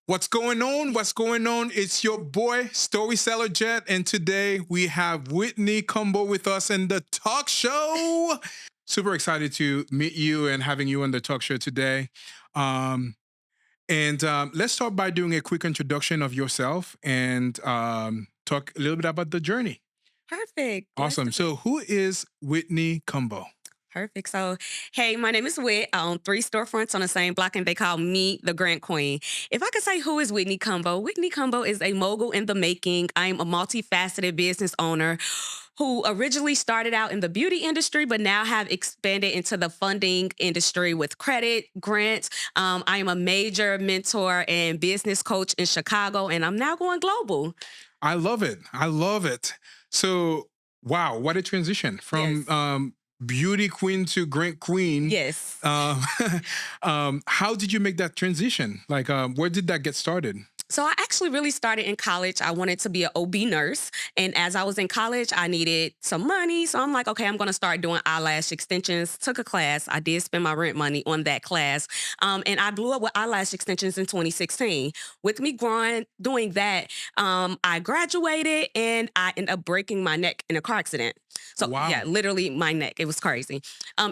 What's going on? What's going on? It's your boy, Story Seller Jet, and today we have Whitney Combo with us in the talk show. Super excited to meet you and having you on the talk show today. Um, and let's start by doing a quick introduction of yourself and talk a little bit about the journey. Perfect. Blessed Awesome. to be So, who is Whitney Combo? perfect. So, hey, my name is Whit. I own three storefronts on the same block, and they call me the Grant Queen. If I could say who is Whitney Combo, Whitney Combo is a mogul in the making. I'm a multifaceted business owner who originally started out in the beauty industry, but now have expanded into the funding industry with credit, grants. I am a major mentor and business coach in Chicago, and I'm now going global. I love it. I love it. So, wow, what a transition from Yes. beauty queen to great queen. Yes. Um, how did you make that transition? Like, where did that get started? So I actually really started in college. I wanted to be an OB nurse. And as I was in college, I needed some money. So I'm like, okay, I'm going to start doing eyelash extensions. Took a class. I did spend my rent money on that class. And I blew up with eyelash extensions in 2016. With me growing, doing that, I graduated and I ended up breaking my neck in a car accident. So yeah, Wow. literally my neck. It was crazy.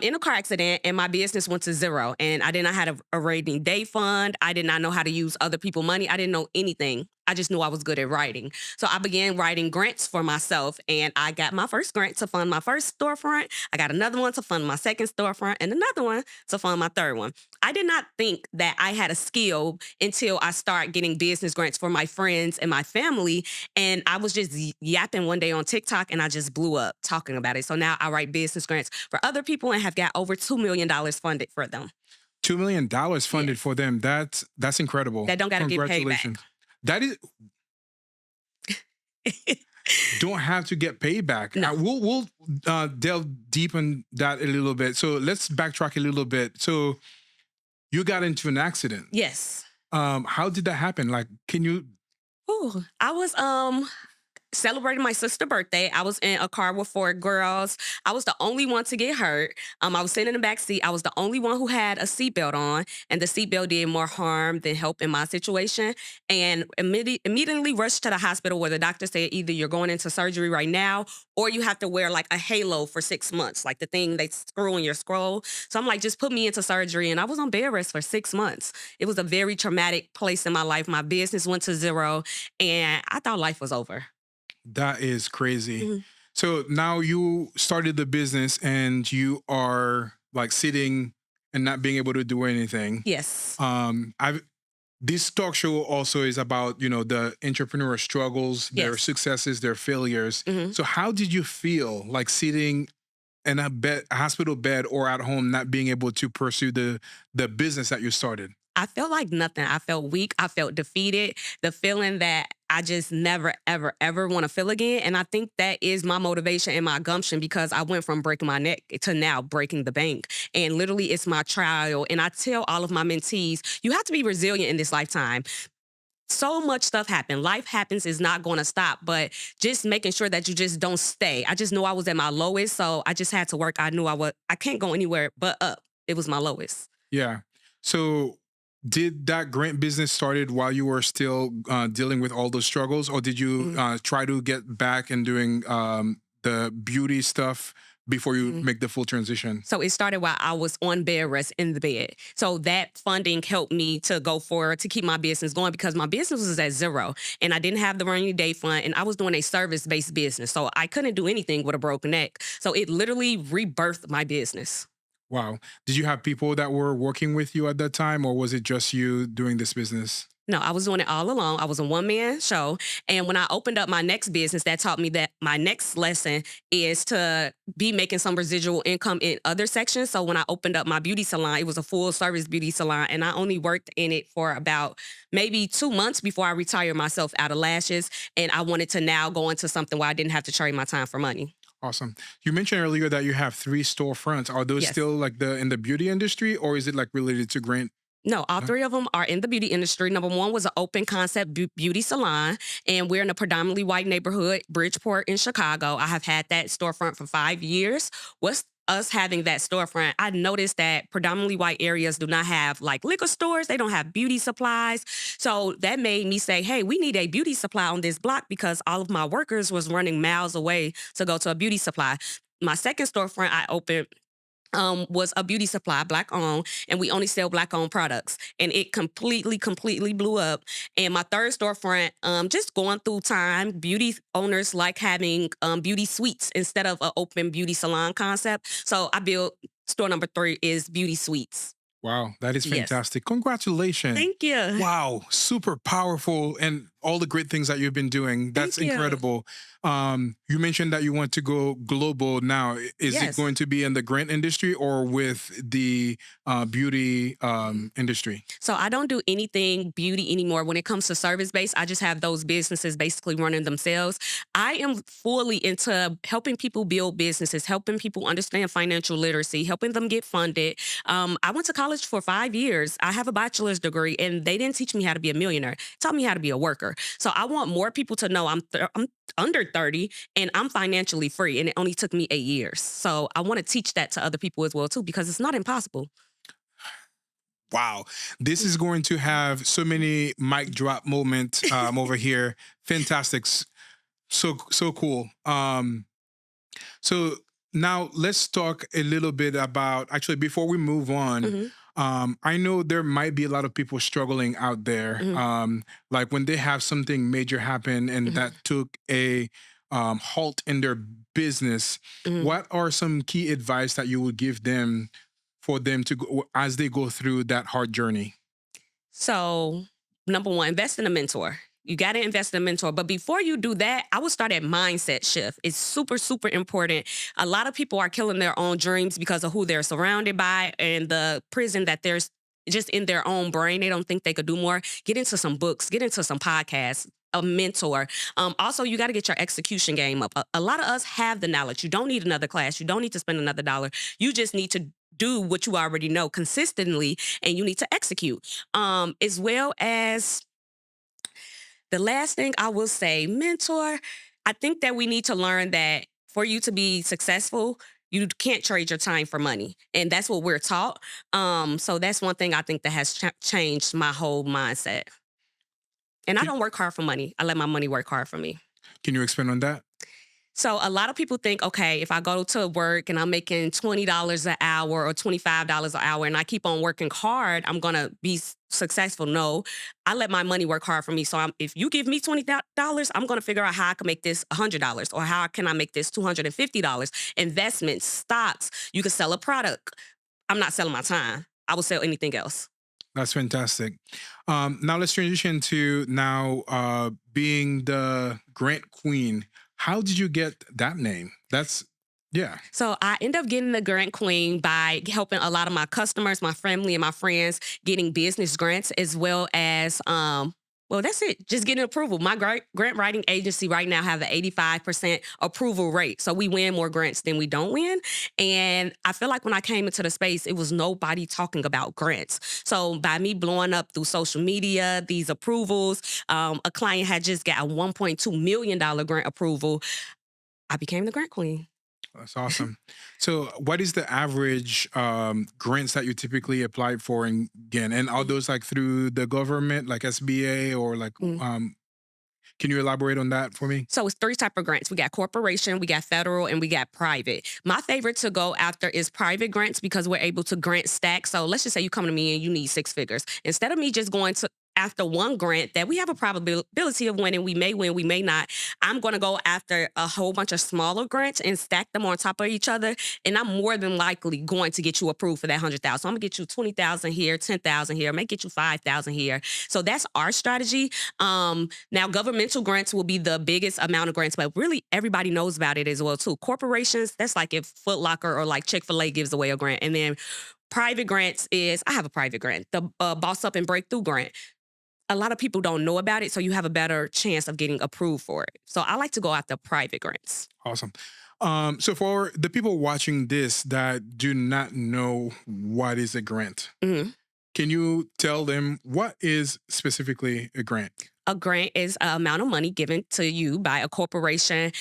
In a car accident, and my business went to zero. And I did not have a rainy day fund. I did not know how to use other people's money. I didn't know anything. I just knew I was good at writing. So I began writing grants for myself, and I got my first grant to fund my first storefront. I got another one to fund my second storefront, and another one to fund my third one. I did not think that I had a skill until I started getting business grants for my friends and my family. And I was just yapping one day on TikTok, and I just blew up talking about it. So now I write business grants for other people and have got over $2 million funded for them. $2 million funded Yes. for them. That's incredible. That don't got to get paid back. Congratulations. That is don't have to get paid back. No. We'll delve deep in that a little bit. So let's backtrack a little bit. So you got into an accident. Yes. How did that happen? Like, can you? Ooh, I was celebrating my sister's birthday. I was in a car with four girls. I was the only one to get hurt. I was sitting in the back seat. I was the only one who had a seatbelt on, and the seatbelt did more harm than help in my situation. And immediately rushed to the hospital where the doctor said either you're going into surgery right now or you have to wear like a halo for 6 months, like the thing they screw in your scroll. So I'm like, just put me into surgery. And I was on bed rest for 6 months. It was a very traumatic place in my life. My business went to zero, and I thought life was over. That is crazy. Mhm. So now you started the business and you are like sitting and not being able to do anything. Yes. I've This talk show also is about, the entrepreneur struggles, their Yes. successes, their failures. Mhm. So how did you feel like sitting in a hospital bed or at home not being able to pursue the business that you started? I felt like nothing. I felt weak. I felt defeated. The feeling that I just never, ever, ever want to feel again. And I think that is my motivation and my gumption because I went from breaking my neck to now breaking the bank. And literally, it's my trial. And I tell all of my mentees, you have to be resilient in this lifetime. So much stuff happened. Life happens is not going to stop, but just making sure that you just don't stay. I just knew I was at my lowest, so I just had to work. I knew I can't go anywhere but up. It was my lowest. Yeah. So did that grant business started while you were still dealing with all those struggles, or did you Mhm. try to get back and doing the beauty stuff before you Mhm. make the full transition? So it started while I was on bed rest in the bed. So that funding helped me to go forward to keep my business going because my business was at zero and I didn't have the rainy day fund and I was doing a service based business. So I couldn't do anything with a broken neck. So it literally rebirthed my business. Wow. Did you have people that were working with you at that time, or was it just you doing this business? No, I was doing it all alone. I was a one man show. And when I opened up my next business, that taught me that my next lesson is to be making some residual income in other sections. So when I opened up my beauty salon, it was a full service beauty salon. And I only worked in it for about maybe 2 months before I retired myself out of lashes. And I wanted to now go into something where I didn't have to trade my time for money. Awesome. You mentioned earlier that you have three storefronts. Are those Yes. still like the in the beauty industry, or is it like related to grant? No, all uh, three of them are in the beauty industry. Number one was an open concept beauty salon, and we're in a predominantly white neighborhood, Bridgeport in Chicago. I have had that storefront for 5 years. What's us having that storefront, I noticed that predominantly white areas do not have like liquor stores. They don't have beauty supplies. So that made me say, hey, we need a beauty supply on this block because all of my workers was running miles away to go to a beauty supply. My second storefront I opened was a beauty supply, black owned, and we only sell black owned products. And it completely blew up. And my third storefront, just going through time, beauty owners like having beauty suites instead of an open beauty salon concept. So I built store number 3 is beauty suites. Wow, that is Yes. fantastic. Congratulations. Thank you. Wow, super powerful and all the great things that you've been doing. That's Thank you. incredible. You mentioned that you want to go global now. Is it Yes. going to be in the grant industry or with the beauty industry? So I don't do anything beauty anymore. When it comes to service based, I just have those businesses basically running themselves. I am fully into helping people build businesses, helping people understand financial literacy, helping them get funded. I went to college for 5 years. I have a bachelor's degree, and they didn't teach me how to be a millionaire. They taught me how to be a worker. So I want more people to know I'm under 30 and I'm financially free, and it only took me 8 years. So I want to teach that to other people as well too, because it's not impossible. Wow, this is going to have so many mic drop moments over here. Fantastic, so cool. So now let's talk a little bit about, actually before we move on. Mhm. I know there might be a lot of people struggling out there. Mhm. Like when they have something major happen and Mhm. that took a halt in their business. Mhm. What are some key advice that you would give them for them to go as they go through that hard journey? So, number one, invest in a mentor. You got to invest in a mentor. But before you do that, I would start at mindset shift. It's super important. A lot of people are killing their own dreams because of who they're surrounded by and the prison that there's just in their own brain. They don't think they could do more. Get into some books, get into some podcasts. A mentor. Also, you got to get your execution game up. A lot of us have the knowledge. You don't need another class. You don't need to spend another dollar. You just need to do what you already know consistently, and you need to execute. As well as the last thing I will say, mentor, I think that we need to learn that for you to be successful, you can't trade your time for money. And that's what we're taught. So that's one thing I think that has changed my whole mindset. And I Can, don't work hard for money. I let my money work hard for me. can you expand on that? So a lot of people think, okay, if I go to work and I'm making $20 an hour or $25 an hour and I keep on working hard, I'm going to be successful. No, I let my money work hard for me. So if you give me $20, I'm going to figure out how I can make this $100 or how can I make this $250. Investments, stocks, you can sell a product. I'm not selling my time. I will sell anything else. That's fantastic. Now let's transition to now being the Grant Queen. How did you get that name? That's yeah. So I end up getting the Grant Queen by helping a lot of my customers, my family, and my friends getting business grants as well as well, that's it. Just getting approval. My grant writing agency right now have an 85% approval rate. So we win more grants than we don't win. And I feel like when I came into the space, it was nobody talking about grants. So by me blowing up through social media, these approvals, a client had just got a $1.2 million grant approval. I became the Grant Queen. That's awesome. So, what is the average grants that you typically apply for and again? And are those like through the government, like SBA, or like? Mm. Can you elaborate on that for me? So it's 3 type of grants. We got corporation, we got federal, and we got private. My favorite to go after is private grants because we're able to grant stack. So let's just say you come to me and you need 6 figures. Instead of me just going to after one grant that we have a probability of winning, we may win, we may not. I'm going to go after a whole bunch of smaller grants and stack them on top of each other. And I'm more than likely going to get you approved for that 100,000. So I'm gonna get you 20,000 here, 10,000 here, I may get you 5,000 here. So that's our strategy. Now governmental grants will be the biggest amount of grants, but really everybody knows about it as well too. Corporations, that's like if Foot Locker or like Chick-fil-A gives away a grant. And then private grants is, I have a private grant, the Boss Up and Breakthrough grant. A lot of people don't know about it, so you have a better chance of getting approved for it. So I like to go after private grants. Awesome. So for the people watching this that do not know what is a grant, Mhm. can you tell them what is specifically a grant? A grant is an amount of money given to you by a corporation,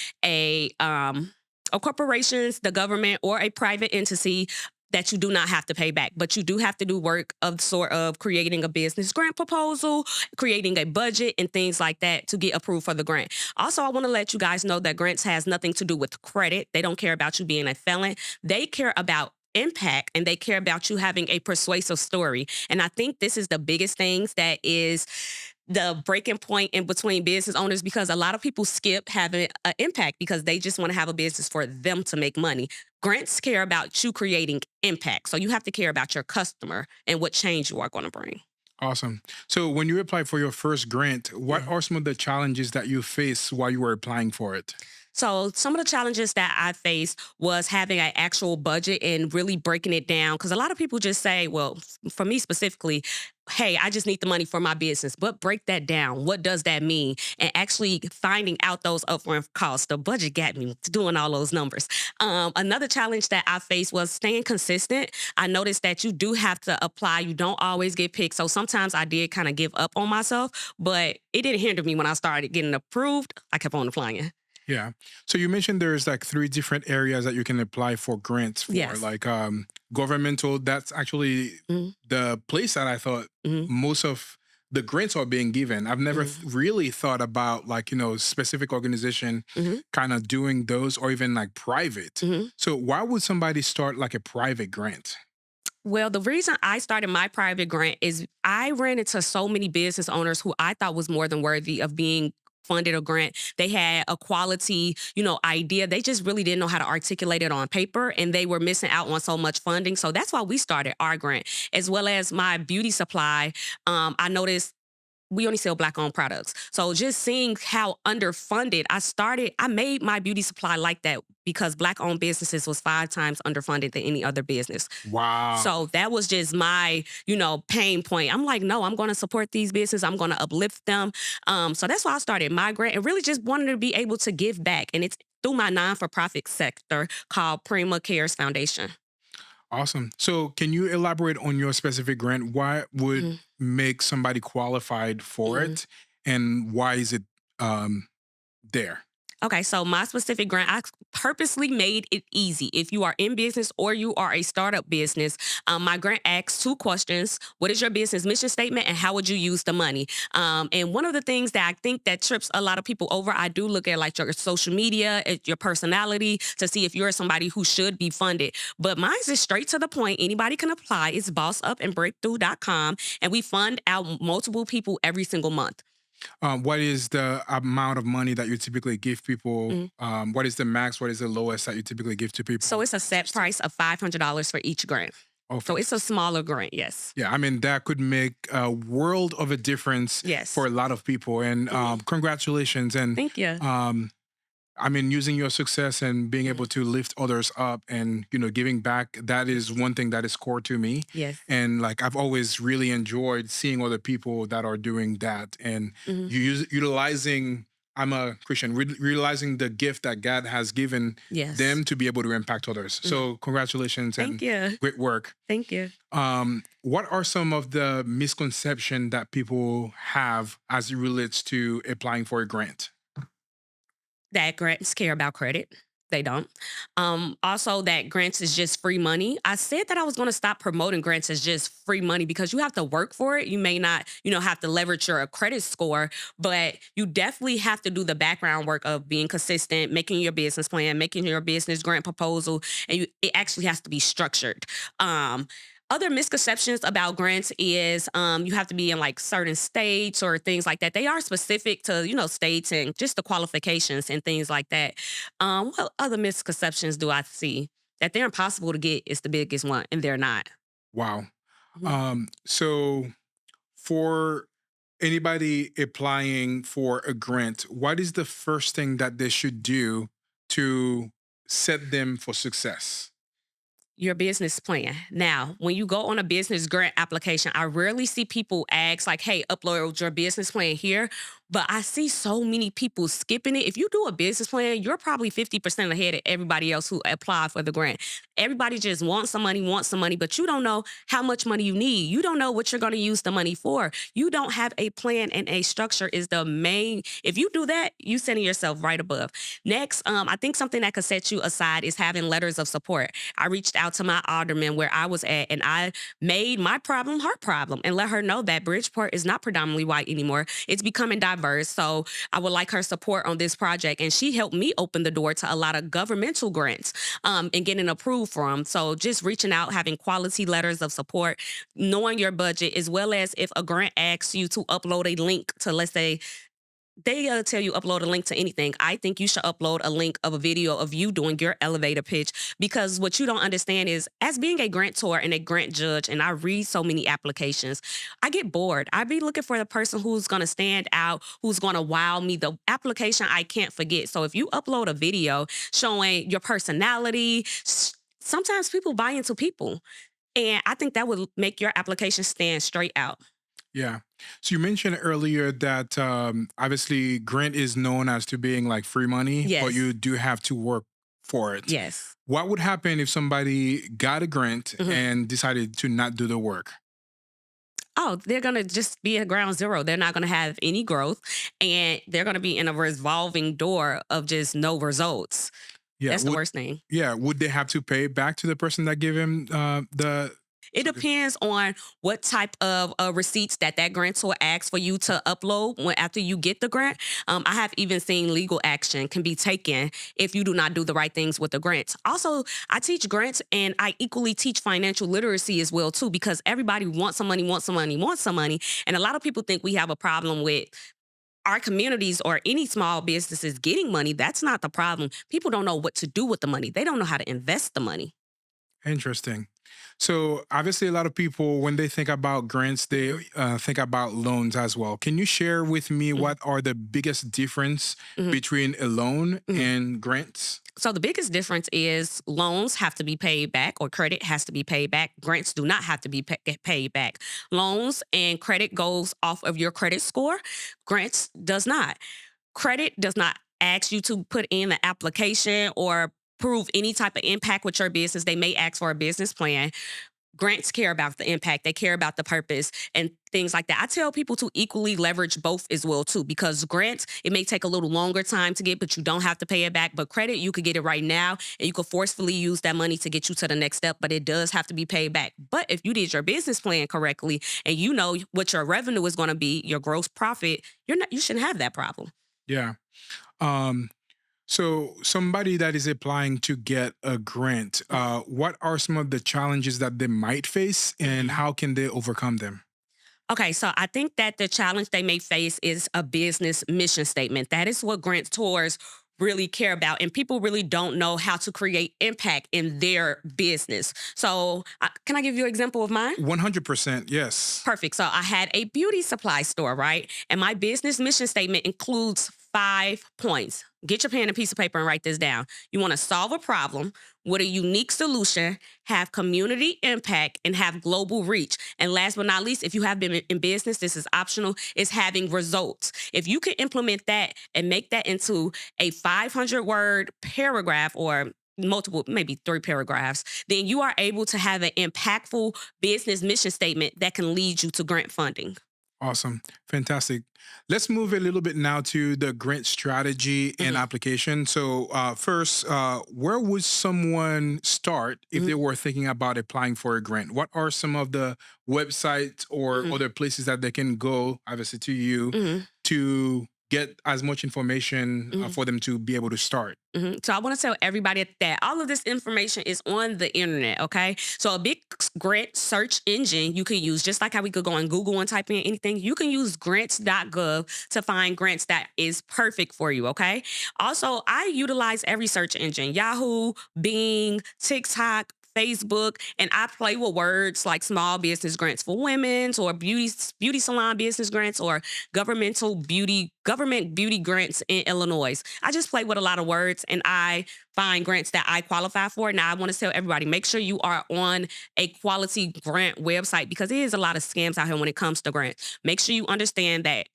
corporations, the government, or a private entity that you do not have to pay back, but you do have to do work of sort of creating a business grant proposal, creating a budget, and things like that to get approved for the grant. Also, I want to let you guys know that grants has nothing to do with credit. They don't care about you being a felon. They care about impact, and they care about you having a persuasive story. And I think this is the biggest things that is the breaking point in between business owners, because a lot of people skip having an impact because they just want to have a business for them to make money. Grants care about you creating impact. So you have to care about your customer and what change you are going to bring. Awesome. So when you applied for your first grant, what Yeah. are some of the challenges that you faced while you were applying for it? So some of the challenges that I faced was having an actual budget and really breaking it down. Because a lot of people just say, well, for me specifically, hey, I just need the money for my business. But break that down. What does that mean? And actually finding out those upfront costs. The budget got me doing all those numbers. Another challenge that I faced was staying consistent. I noticed that you do have to apply. You don't always get picked. So sometimes I did kind of give up on myself, but it didn't hinder me when I started getting approved. I kept on applying. Yeah. So you mentioned there's like three different areas that you can apply for grants for, Yes. like governmental. That's actually Mhm. the place that I thought Mhm. most of the grants are being given. I've never Mhm. really thought about like, specific organization Mhm. kind of doing those or even like private. Mhm. So why would somebody start like a private grant? Well, the reason I started my private grant is I ran into so many business owners who I thought was more than worthy of being funded a grant. They had a quality, idea. They just really didn't know how to articulate it on paper, and they were missing out on so much funding. So that's why we started our grant, as well as my beauty supply. I noticed we only sell black owned products. So just seeing how underfunded I made my beauty supply like that because black owned businesses was 5 times underfunded than any other business. Wow. So that was just my, pain point. I'm like, no, I'm going to support these businesses. I'm going to uplift them. So that's why I started my grant and really just wanted to be able to give back. And it's through my non-for-profit sector called Prima Cares Foundation. Awesome. So can you elaborate on your specific grant? What would Mhm, make somebody qualified for mhm. it and why is it there? Okay, so my specific grant, I purposely made it easy. If you are in business or you are a startup business, my grant asks 2 questions. What is your business mission statement and how would you use the money? And one of the things that I think that trips a lot of people over, I do look at like your social media, at your personality to see if you're somebody who should be funded. But mine's is straight to the point. Anybody can apply. It's bossupandbreakthrough.com. And we fund out multiple people every single month. What is the amount of money that you typically give people? Mm. What is the max? What is the lowest that you typically give to people So who it's a are set interested? price of $500 for each grant. Oh, So it's a fantastic. smaller grant, yes. Yeah, I mean, that could make a world of a difference for Yes. a lot of people. And Mhm. congratulations. And Thank you. um, I mean, using your success and being able Mhm. to lift others up and, giving back, that is one thing that is core to me. Yes. And like, I've always really enjoyed seeing other people that are doing that and Mhm. utilizing, I'm a Christian, realizing the gift that God has given Yes. them to be able to impact others. Mhm. So, congratulations Thank and you. great work. Thank you. What are some of the misconceptions that people have as it relates to applying for a grant? That grants care about credit. They don't. Also, that grants is just free money. I said that I was going to stop promoting grants as just free money because you have to work for it. You may not, have to leverage your credit score, but you definitely have to do the background work of being consistent, making your business plan, making your business grant proposal, and it actually has to be structured. Um, Other misconceptions about grants is you have to be in like certain states or things like that. They are specific to states and just the qualifications and things like that. What other misconceptions do I see? That they're impossible to get is the biggest one, and they're not. Wow. Mhm. So for anybody applying for a grant, what is the first thing that they should do to set them for success? Your business plan. Now, when you go on a business grant application, I rarely see people ask, like, hey, upload your business plan here. But I see so many people skipping it. If you do a business plan, you're probably 50% ahead of everybody else who applied for the grant. Everybody just wants some money, but you don't know how much money you need. You don't know what you're going to use the money for. You don't have a plan, and a structure is the main. If you do that, you setting yourself right above. Next, I think something that could set you aside is having letters of support. I reached out to my alderman where I was at, and I made my problem her problem and let her know that Bridgeport is not predominantly white anymore. It's becoming diverse. So I would like her support on this project. And she helped me open the door to a lot of governmental grants and getting approved from. So just reaching out, having quality letters of support, knowing your budget, as well as if a grant asks you to upload a link to, let's say, they tell you upload a link to anything. I think you should upload a link of a video of you doing your elevator pitch, because what you don't understand is, as being a grantor and a grant judge, and I read so many applications, I get bored. I be looking for the person who's going to stand out, who's going to wow me, the application I can't forget. So if you upload a video showing your personality, sometimes people buy into people. And I think that would make your application stand straight out. Yeah. So you mentioned earlier that obviously grant is known as to being like free money, but Yes. you do have to work for it. Yes. What would happen if somebody got a grant Mhm. and decided to not do the work? Oh, they're going to just be at ground zero. They're not going to have any growth, and they're going to be in a revolving door of just no results. Yeah. That's the Would worst thing. yeah, would they have to pay back to the person that gave him the It depends on what type of receipts that grantor asks for you to upload when after you get the grant. I have even seen legal action can be taken if you do not do the right things with the grants. Also, I teach grants, and I equally teach financial literacy as well too, because everybody wants some money, wants some money, wants some money, and a lot of people think we have a problem with our communities or any small businesses getting money. That's not the problem. People don't know what to do with the money. They don't know how to invest the money. Interesting. So obviously, a lot of people, when they think about grants, they think about loans as well. Can you share with me Mhm. what are the biggest difference Mhm. between a loan Mhm. and grants? So the biggest difference is loans have to be paid back, or credit has to be paid back. Grants do not have to be get paid back. Loans and credit goes off of your credit score. Grants does not. Credit does not ask you to put in an application or prove any type of impact with your business. They may ask for a business plan. Grants care about the impact, they care about the purpose and things like that. I tell people to equally leverage both as well too, because grants, it may take a little longer time to get, but you don't have to pay it back. But credit, you could get it right now, and you could forcefully use that money to get you to the next step, but it does have to be paid back. But if you did your business plan correctly and you know what your revenue is going to be, your gross profit, you shouldn't have that problem. Yeah. Um, so somebody that is applying to get a grant, what are some of the challenges that they might face, and how can they overcome them? Okay, so I think that the challenge they may face is a business mission statement. That is what grantors really care about. And people really don't know how to create impact in their business. So, can I give you an example of mine? 100%. Yes. Perfect. So I had a beauty supply store, right? And my business mission statement includes 5 points. Get your pen and piece of paper and write this down. You want to solve a problem with a unique solution, have community impact, and have global reach. And last but not least, if you have been in business, this is optional, is having results. If you can implement that and make that into a 500-word paragraph, or multiple, maybe 3 paragraphs, then you are able to have an impactful business mission statement that can lead you to grant funding. Awesome. Fantastic. Let's move a little bit now to the grant strategy and Mhm, application. So, first, where would someone start if mhm, they were thinking about applying for a grant? What are some of the websites or mhm, other places that they can go, obviously, to you mhm, to get as much information mhm. for them to be able to start? So I want to tell everybody that all of this information is on the internet. Okay, so a big grant search engine you can use, just like how we could go on Google and type in anything. You can use grants.gov to find grants that is perfect for you. Okay. Also, I utilize every search engine: Yahoo, Bing, TikTok, Facebook, and I play with words like small business grants for women's or beauty salon business grants or government beauty grants in Illinois. I just play with a lot of words and I find grants that I qualify for. Now I want to tell everybody, make sure you are on a quality grant website because there is a lot of scams out here when it comes to grants. Make sure you understand that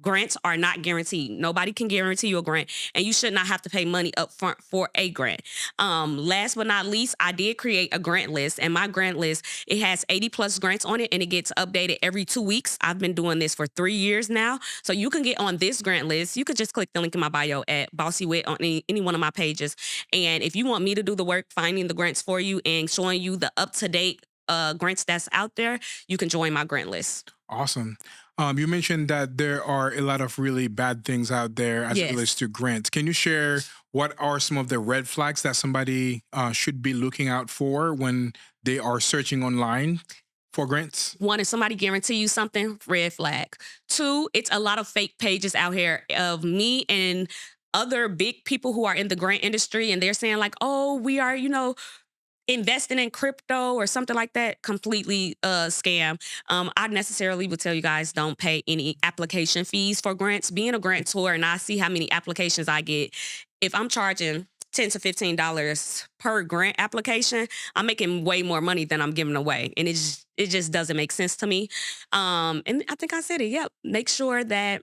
grants are not guaranteed. Nobody can guarantee you a grant, and you should not have to pay money up front for a grant. Last but not least, I did create a grant list, and my grant list, it has 80 plus grants on it, and it gets updated every 2 weeks. I've been doing this for 3 years now. So you can get on this grant list. You could just click the link in my bio at Bossy Wit on any one of my pages. And if you want me to do the work, finding the grants for you and showing you the up-to-date grants that's out there, you can join my grant list. Awesome. You mentioned that there are a lot of really bad things out there as it relates Yes. to grants. Can you share what are some of the red flags that somebody should be looking out for when they are searching online for grants? One, if somebody guarantee you something, red flag. Two, it's a lot of fake pages out here of me and other big people who are in the grant industry, and they're saying like, "Oh, we are, investing in crypto or something like that." Completely scam. I necessarily would tell you guys don't pay any application fees for grants. Being a grantor and I see how many applications I get, if I'm charging $10 to $15 per grant application, I'm making way more money than I'm giving away, and it just doesn't make sense to me. And I think I said it. Yep. Make sure that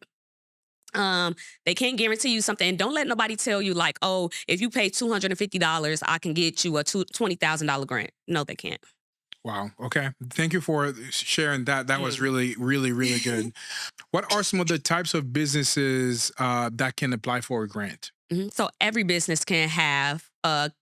um they can't guarantee you something, and don't let nobody tell you like, oh, if you pay $250 I can get you a $20,000 grant. No, they can't. Wow. Okay. Thank you for sharing that. That was Mm. really, really, really good. What are some of the types of businesses that can apply for a grant? So every business can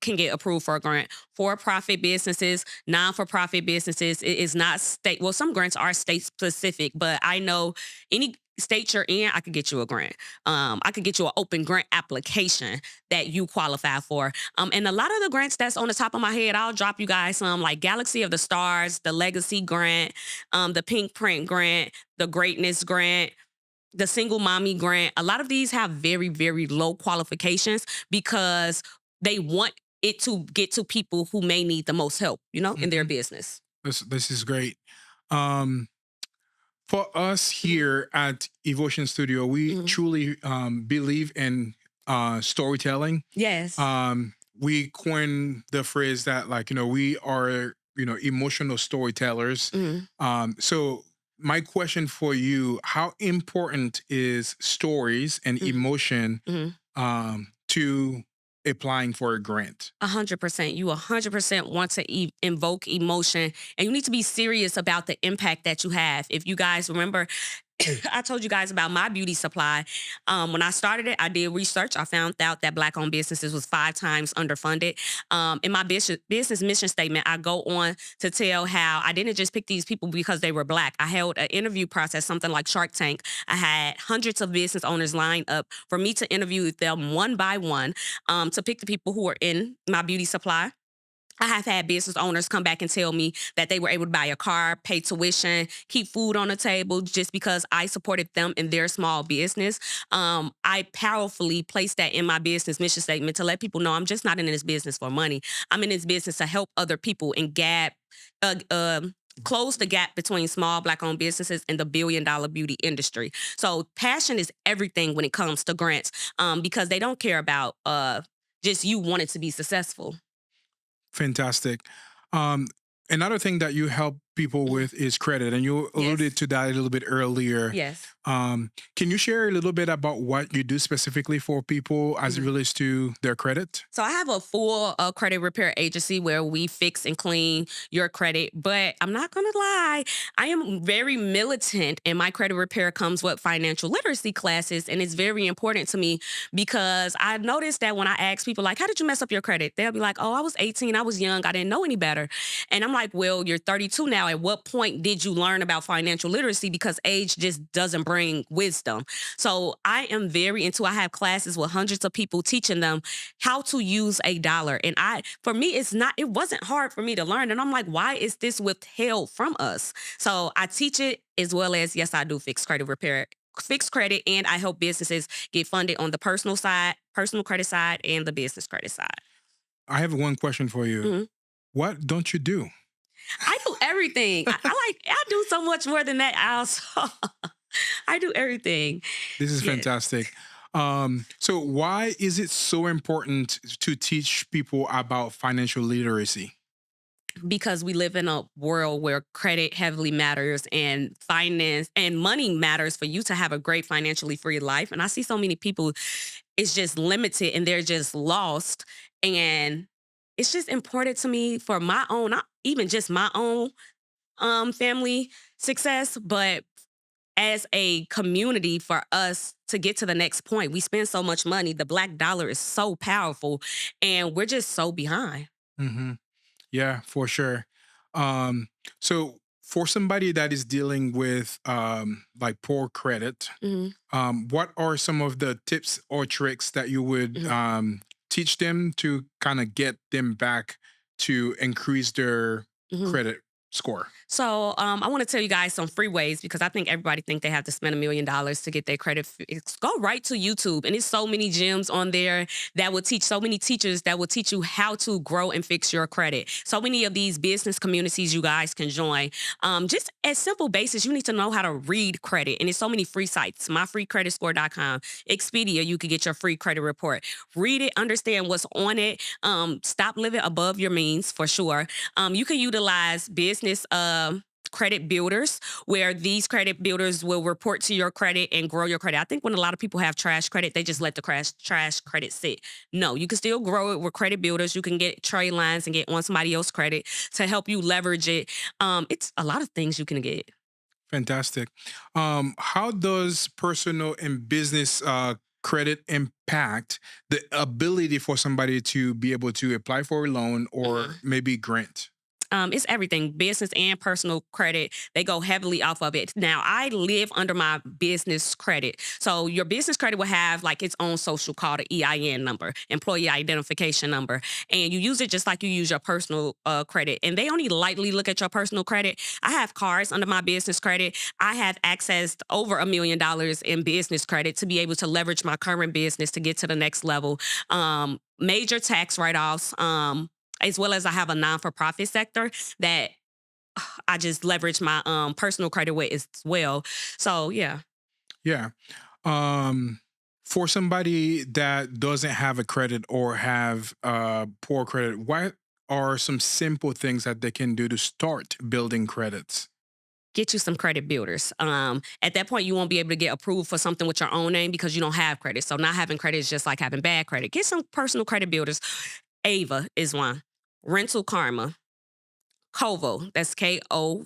get approved for a grant. For profit businesses, non for profit businesses, it is not state. Well, some grants are state specific, but I know any state you're in, I could get you a grant. I could get you an open grant application that you qualify for. And a lot of the grants that's on the top of my head, I'll drop you guys some like Galaxy of the Stars, the Legacy Grant, the Pink Print Grant, the Greatness Grant, the single mommy grant. A lot of these have very, very low qualifications because they want it to get to people who may need the most help, in their Mhm. business. This is great. Um, for us here at Evotion Studio, we Mhm. truly believe in storytelling. Yes. We coin the phrase that, like, we are, emotional storytellers. Mhm. So my question for you, how important is stories and Mhm. emotion Mhm. to applying for a grant? 100%. You 100% want to invoke emotion, and you need to be serious about the impact that you have. If you guys remember, I told you guys about my beauty supply. When I started it, I did research. I found out that Black-owned businesses was 5 times underfunded. In my business mission statement, I go on to tell how I didn't just pick these people because they were Black. I held an interview process, something like Shark Tank. I had hundreds of business owners lined up for me to interview them one by one, to pick the people who are in my beauty supply. I have had business owners come back and tell me that they were able to buy a car, pay tuition, keep food on the table just because I supported them in their small business. I powerfully placed that in my business mission statement to let people know I'm just not in this business for money. I'm in this business to help other people and uh, um, close the gap between small Black-owned businesses and the billion-dollar beauty industry. So passion is everything when it comes to grants, because they don't care about just you wanting to be successful. Fantastic. Um, Another thing that you help people Mhm. with is credit, and you alluded Yes. to that a little bit earlier. Yes. Can you share a little bit about what you do specifically for people as it Mhm. relates to their credit? So I have a full credit repair agency where we fix and clean your credit. But I'm not gonna lie, I am very militant, and my credit repair comes with financial literacy classes, and it's very important to me because I noticed that when I ask people like, "How did you mess up your credit?" They'll be like, "Oh, I was 18, I was young, I didn't know any better." And I'm like, "Well, you're 32 now. At what point did you learn about financial literacy? Because age just doesn't bring wisdom." So I am very into. I have classes with hundreds of people teaching them how to use a dollar. And for me, it wasn't hard for me to learn. And I'm like, why is this withheld from us? So I teach it as well as, yes, I do fixed credit, and I help businesses get funded on the personal credit side, and the business credit side. I have one question for you. Mhm. What don't you do? I do everything. I do so much more than that. I also I do everything. This is Yeah. fantastic. So why is it so important to teach people about financial literacy? Because we live in a world where credit heavily matters and finance and money matters for you to have a great financially free life. And I see so many people, it's just limited and they're just lost. And it's just important to me for my own, not even just my own family success, but as a community for us to get to the next point. We spend so much money. The black dollar is so powerful and we're just so behind. Hmm. Yeah, for sure. Um, so for somebody that is dealing with like poor credit, Mhm, what are some of the tips or tricks that you would mhm, teach them to kind of get them back to increase their mhm. credit score? So I want to tell you guys some free ways because I think everybody think they have to spend $1 million to get their credit fixed. Go right to YouTube, and it's so many gems on there that will teach so many teachers that will teach you how to grow and fix your credit. So many of these business communities you guys can join. Just as simple basis, you need to know how to read credit, and it's so many free sites. MyFreeCreditScore.com, Expedia, you can get your free credit report. Read it, understand what's on it. Stop living above your means for sure. You can utilize business credit builders where these credit builders will report to your credit and grow your credit. I think when a lot of people have trash credit, they just let the trash credit sit. No, you can still grow it with credit builders. You can get trade lines and get on somebody else's credit to help you leverage it. It's a lot of things you can get. Fantastic. How does personal and business credit impact the ability for somebody to be able to apply for a loan or Mhm. maybe grant? It's everything, business and personal credit. They go heavily off of it. Now, I live under my business credit. So your business credit will have like its own social called an EIN number, employee identification number. And you use it just like you use your personal credit. And they only lightly look at your personal credit. I have cars under my business credit. I have accessed over $1 million in business credit to be able to leverage my current business to get to the next level. Major tax write-offs. As well as I have a non-for-profit sector that I just leverage my personal credit with as well. So yeah. Yeah. Um, for somebody that doesn't have a credit or have poor credit, what are some simple things that they can do to start building credits? Get you some credit builders. At that point, you won't be able to get approved for something with your own name because you don't have credit. So not having credit is just like having bad credit. Get some personal credit builders. Ava is one. Rental Karma. Kovo. That's Kovo.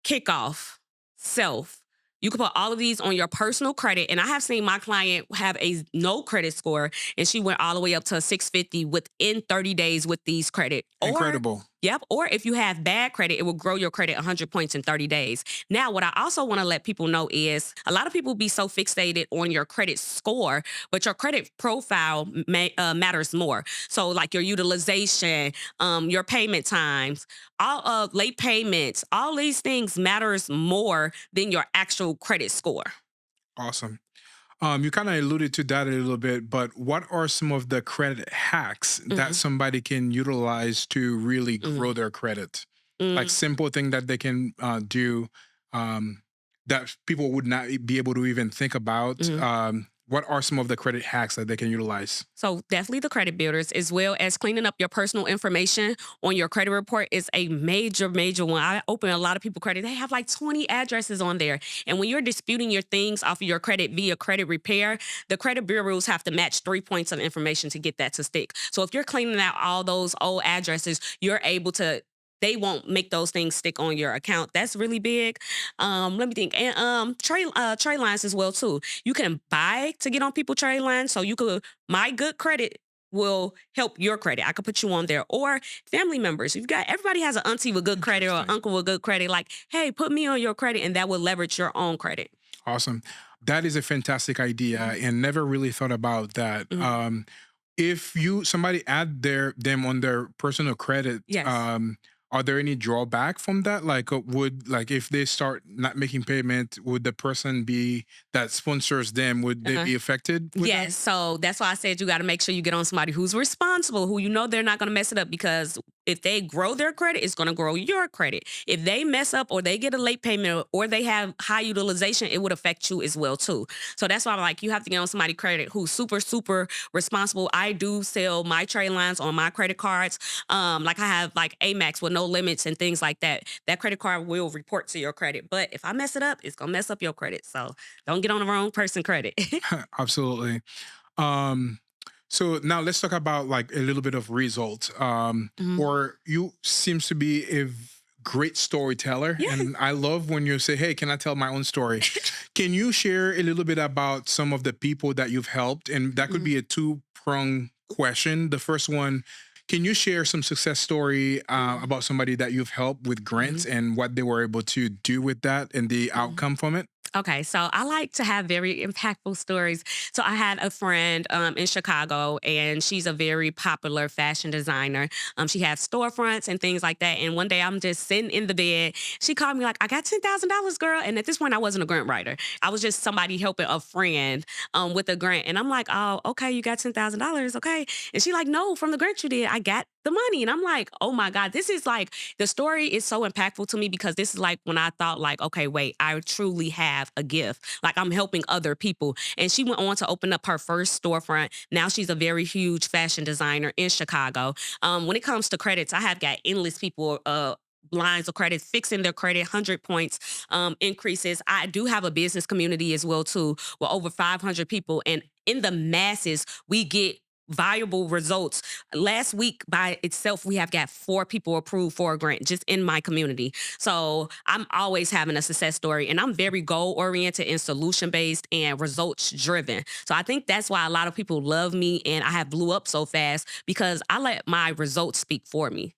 Kickoff, Self. You can put all of these on your personal credit. And I have seen my client have a no credit score and she went all the way up to a 650 within 30 days with these credit. Or, Incredible. yep, or if you have bad credit, it will grow your credit 100 points in 30 days. Now, what I also want to let people know is a lot of people be so fixated on your credit score, but your credit profile matters more. So, like your utilization, your payment times, all of late payments, all these things matters more than your actual credit score. Awesome. You kind of alluded to that a little bit, but what are some of the credit hacks that Mhm, somebody can utilize to really mhm, grow their credit? Like mm. simple thing that they can do um, that people would not be able to even think about. Mhm. What are some of the credit hacks that they can utilize? So definitely the credit builders, as well as cleaning up your personal information on your credit report is a major, major one. I open a lot of people credit. They have like 20 addresses on there. And when you're disputing your things off of your credit via credit repair, the credit bureaus have to match 3 points of information to get that to stick. So if you're cleaning out all those old addresses, you're able to they won't make those things stick on your account. That's really big. Let me think. And trade lines as well too. You can buy to get on people trade lines. So you could my good credit will help your credit. I could put you on there. Or family members. You've got everybody has an auntie with good credit or an Interesting. uncle with good credit. Like, hey, put me on your credit, and that will leverage your own credit. Awesome. That is a fantastic idea and never really thought about that. Mhm. If you somebody add them on their personal credit, Yes. are there any drawback from that? Like, would like if they start not making payment, would the person be that sponsors them, would they Uh-huh. be affected with that? Yes. So that's why I said you got to make sure you get on somebody who's responsible, who you know they're not going to mess it up, because if they grow their credit, it's going to grow your credit. If they mess up or they get a late payment or they have high utilization, it would affect you as well too. So that's why I'm like, you have to get on somebody credit who's super, super responsible. I do sell my trade lines on my credit cards. Like I have like Amex with no limits and things like that. That credit card will report to your credit. But if I mess it up, it's going to mess up your credit. So don't get on the wrong person credit. Absolutely. Um, so now let's talk about like a little bit of results. Mhm. Or you seems to be a great storyteller, Yeah. and I love when you say, "Hey, can I tell my own story?" Can you share a little bit about some of the people that you've helped? And that could Mhm. be a two-prong question. The first one, can you share some success story about somebody that you've helped with grants Mhm. and what they were able to do with that and the Mhm. outcome from it? Okay, so I like to have very impactful stories. So I had a friend in Chicago, and she's a very popular fashion designer. She has storefronts and things like that. And one day I'm just sitting in the bed. She called me like, "I got $10,000, girl." And at this point, I wasn't a grant writer. I was just somebody helping a friend with a grant. And I'm like, "Oh, okay, you got $10,000, okay?" And she like, "No, from the grant you did, I got the money." And I'm like, "Oh my God, this is like the story is so impactful to me, because this is like when I thought like, okay, wait, I truly have a gift. Like I'm helping other people." And she went on to open up her first storefront. Now she's a very huge fashion designer in Chicago. When it comes to credits, I have got endless people lines of credit, fixing their credit, 100 points increases. I do have a business community as well too, with over 500 people. And in the masses, we get viable results. Last week by itself, we have got 4 people approved for a grant just in my community. So I'm always having a success story, and I'm very goal oriented and solution based and results driven. So I think that's why a lot of people love me, and I have blew up so fast, because I let my results speak for me.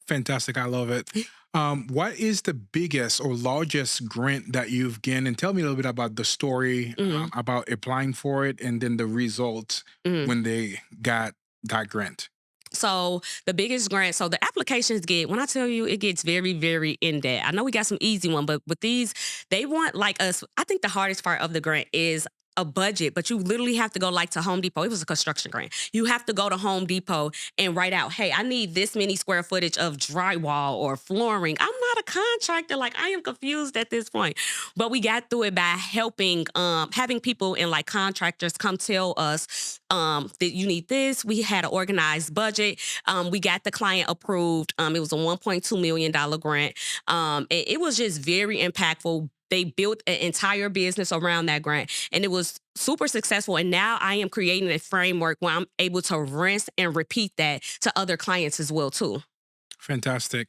Fantastic. I love it. What is the biggest or largest grant that you've gained? And tell me a little bit about the story Mhm, about applying for it and then the results mhm. when they got that grant. So the biggest grant, so the applications get, when I tell you, it gets very, very in depth. I know we got some easy one, but with these, they want like us. I think the hardest part of the grant is a budget, but you literally have to go like to Home Depot. It was a construction grant. You have to go to Home Depot and write out, "Hey, I need this many square footage of drywall or flooring." I'm not a contractor. Like I am confused at this point. But we got through it by helping, having people and like contractors come tell us that you need this. We had an organized budget. We got the client approved. It was a $1.2 million grant. It was just very impactful. They built an entire business around that grant, and it was super successful. And now I am creating a framework where I'm able to rinse and repeat that to other clients as well too. Fantastic.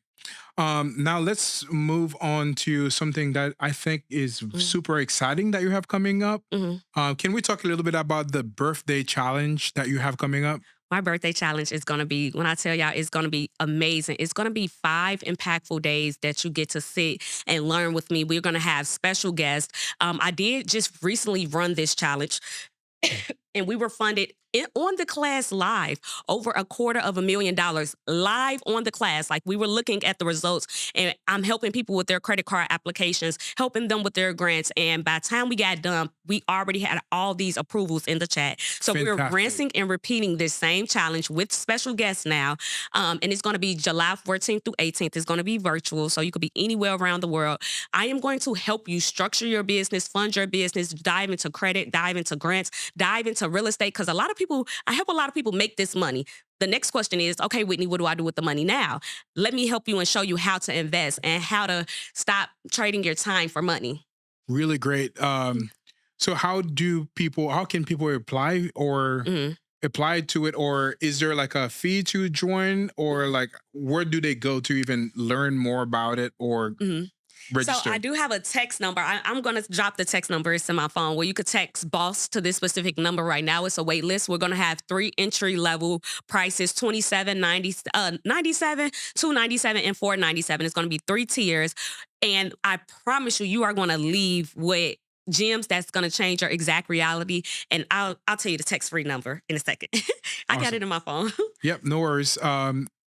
Now let's move on to something that I think is Mhm, super exciting that you have coming up. mhm. Can we talk a little bit about the birthday challenge that you have coming up? My birthday challenge is going to be, when I tell y'all, it's going to be amazing. It's going to be 5 impactful days that you get to sit and learn with me. We're going to have special guests. I did just recently run this challenge, and we were funded on the class live, over $250,000 live on the class. Like we were looking at the results, and I'm helping people with their credit card applications, helping them with their grants. And by the time we got done, we already had all these approvals in the chat. So we're Fantastic. rinsing and repeating this same challenge with special guests now. And it's going to be July 14th through 18th. It's going to be virtual, so you could be anywhere around the world. I am going to help you structure your business, fund your business, dive into credit, dive into grants, dive into real estate. Because a lot of people, I help a lot of people make this money. The next question is, okay, Whitney, what do I do with the money now? Let me help you and show you how to invest and how to stop trading your time for money. Really great. So how can people apply or Mhm. apply to it, or is there like a fee to join, or like where do they go to even learn more about it or Mhm. So I register? do have a text number. I'm going to drop the text number. It's in my phone, where you could text boss to this specific number right now. It's a wait list. We're going to have 3 entry level prices: 27.90, 97, 297, and 497. It's going to be 3 tiers. And I promise you, you are going to leave with gems that's going to change your exact reality. And I'll tell you the text free number in a second. I got it Awesome. in my phone. Yep, no worries.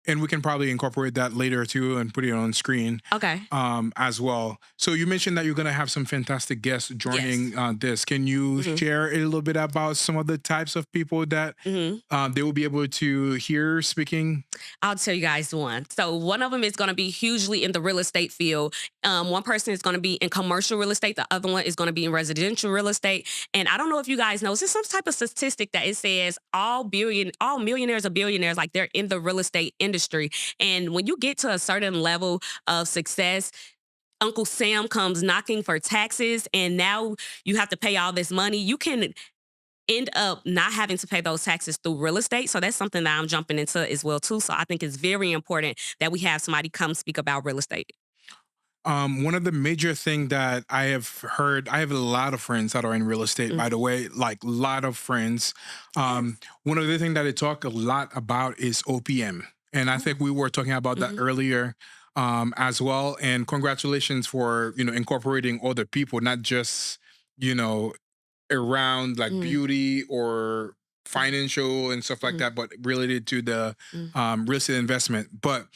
and we can probably incorporate that later too and put it on screen Okay. as well. So you mentioned that you're going to have some fantastic guests Yes. joining this. Can you hmm share a little bit about some of the types of people that hmm they will be able to hear speaking? I'll tell you guys one. So one of them is going to be hugely in the real estate field. One person is going to be in commercial real estate. The other one is going to be in residential real estate. And I don't know if you guys know, it's some type of statistic that it says all millionaires are billionaires, like they're in the real estate industry. And when you get to a certain level of success, Uncle Sam comes knocking for taxes, and now you have to pay all this money. You can end up not having to pay those taxes through real estate. So that's something that I'm jumping into as well too. So I think it's very important that we have somebody come speak about real estate. One of the major thing that I have heard, I have a lot of friends that are in real estate, by the Mhm. way, like lot of friends. Yes. One of the thing that they talk a lot about is OPM. And I Oh. think we were talking about that Mhm. earlier as well. And congratulations for, incorporating other people, not just, you know, around like Mhm. beauty or Mhm. financial and stuff like Mhm. that, but related to the Mhm. real estate investment. But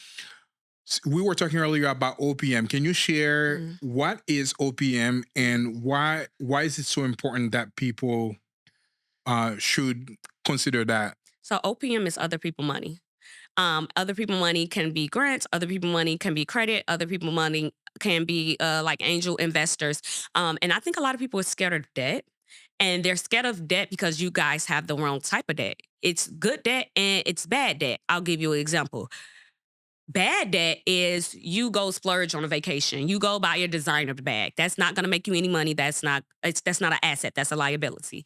we were talking earlier about OPM. Can you share Mhm. what is OPM and why is it so important that people should consider that? So OPM is other people money. Other people money can be grants, other people money can be credit, other people money can be like angel investors. And I think a lot of people are scared of debt. And they're scared of debt because you guys have the wrong type of debt. It's good debt and it's bad debt. I'll give you an example. Bad debt is you go splurge on a vacation. You go buy your designer bag. That's not going to make you any money. That's not an asset. That's a liability.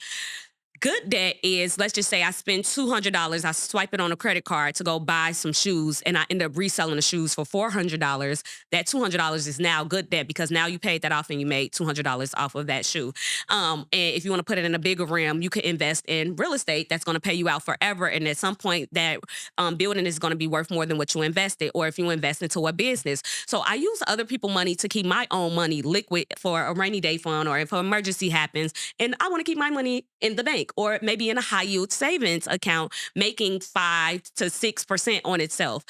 Good debt is, let's just say I spend $200, I swipe it on a credit card to go buy some shoes, and I end up reselling the shoes for $400. That $200 is now good debt because now you paid that off and you made $200 off of that shoe. And if you want to put it in a bigger realm, you can invest in real estate that's going to pay you out forever. And at some point, that building is going to be worth more than what you invested, or if you invest into a business. So I use other people's money to keep my own money liquid for a rainy day fund or if an emergency happens, and I want to keep my money in the bank or maybe in a high yield savings account, making 5 to 6% on itself.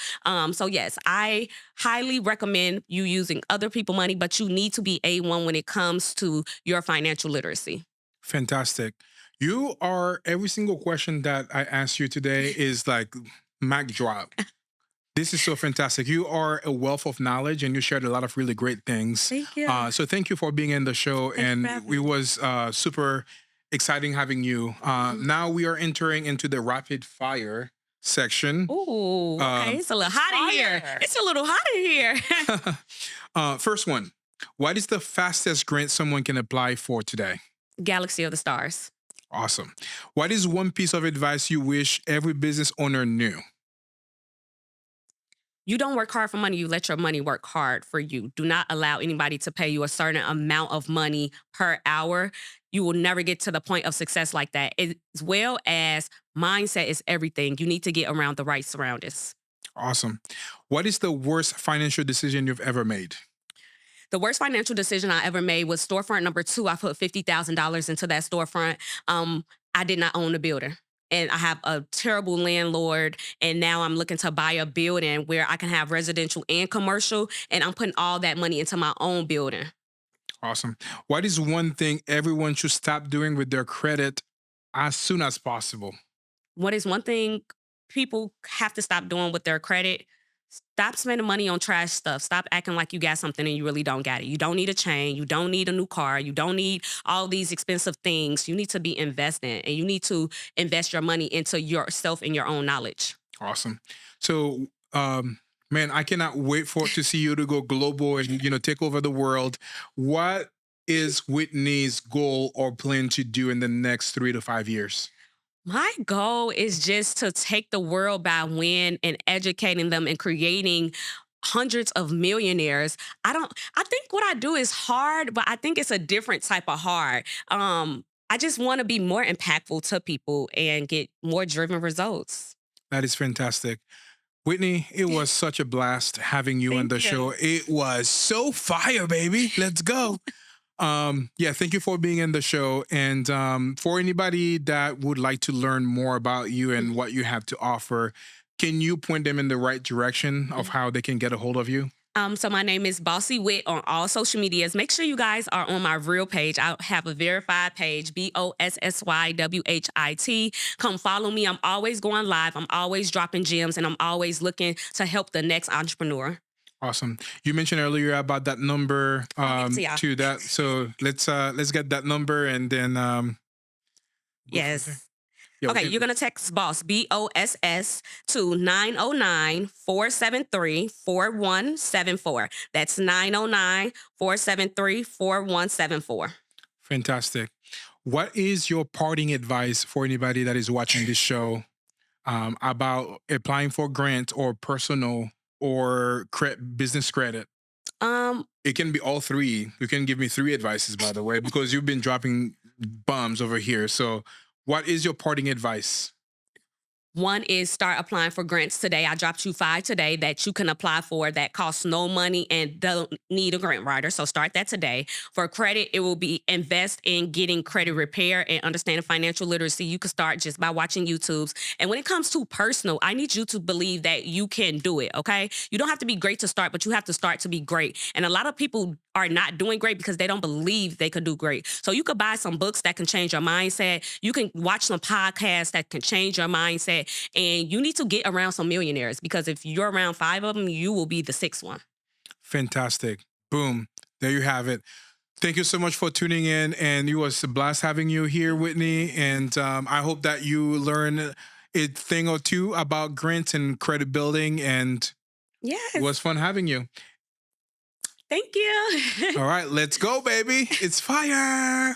So yes, I highly recommend you using other people money, but you need to be A1 when it comes to your financial literacy. Fantastic. You are every single question that I asked you today is like mic drop. This is so fantastic. You are a wealth of knowledge and you shared a lot of really great things. Thank you. So thank you for being in the show. Thank you for And having it me. was super exciting having you. Mhm. Now we are entering into the rapid fire section. Ooh, okay. It's a little hot in here. Fire. It's a little hot in here. First one. What is the fastest grant someone can apply for today? Galaxy of the Stars. Awesome. What is one piece of advice you wish every business owner knew? You don't work hard for money, you let your money work hard for you. Do not allow anybody to pay you a certain amount of money per hour. You will never get to the point of success like that. As well as mindset is everything. You need to get around the right surroundings. Awesome. What is the worst financial decision you've ever made? The worst financial decision I ever made was storefront number 2. I put $50,000 into that storefront. I did not own the building. And I have a terrible landlord. And now I'm looking to buy a building where I can have residential and commercial. And I'm putting all that money into my own building. Awesome. What is one thing everyone should stop doing with their credit as soon as possible? What is one thing people have to stop doing with their credit? Stop spending money on trash stuff. Stop acting like you got something and you really don't got it. You don't need a chain. You don't need a new car. You don't need all these expensive things. You need to be investing and you need to invest your money into yourself and your own knowledge. Awesome. So, man, I cannot wait for to see you to go global and take over the world. What is Whitney's goal or plan to do in the next 3 to 5 years? My goal is just to take the world by wind and educating them and creating hundreds of millionaires. I think what I do is hard, but I think it's a different type of hard. I just want to be more impactful to people and get more driven results. That is fantastic. Whitney, it was such a blast having you on Thank the show. you. It was so fire, baby. Let's go. Yeah, thank you for being in the show. And for anybody that would like to learn more about you and what you have to offer, Can you point them in the right direction of how they can get a hold of you? So my name is Bossy Wit on all social medias. Make sure you guys are on my real page. I have a verified page, BOSSYWHIT. Come follow me. I'm always going live. I'm always dropping gems, and I'm always looking to help the next entrepreneur. Awesome. You mentioned earlier about that number Yeah. to that. So let's get that number and then go from there. Yes. Yeah, Okay, you're going to text BOSS, BOSS, to 909-473-4174. That's 909-473-4174. fantastic. What is your parting advice for anybody that is watching this show about applying for grant or personal or business credit? Um, It can be all three. You can give me three advices, by the way, because you've been dropping bombs over here. So, what is your parting advice? One is start applying for grants today. I dropped you 5 today that you can apply for that costs no money and don't need a grant writer. So start that today. For credit, it will be invest in getting credit repair and understanding financial literacy. You can start just by watching YouTubes. And when it comes to personal, I need you to believe that you can do it, okay? You don't have to be great to start, but you have to start to be great. And a lot of people are not doing great because they don't believe they could do great. So you could buy some books that can change your mindset. You can watch some podcasts that can change your mindset. And you need to get around some millionaires because if you're around 5 of them, you will be the 6th one. Fantastic. Boom. There you have it. Thank you so much for tuning in. And it was a blast having you here, Whitney. And I hope that you learn a thing or two about grants and credit building. And Yes. it was fun having you. Thank you. All right, let's go, baby. It's fire.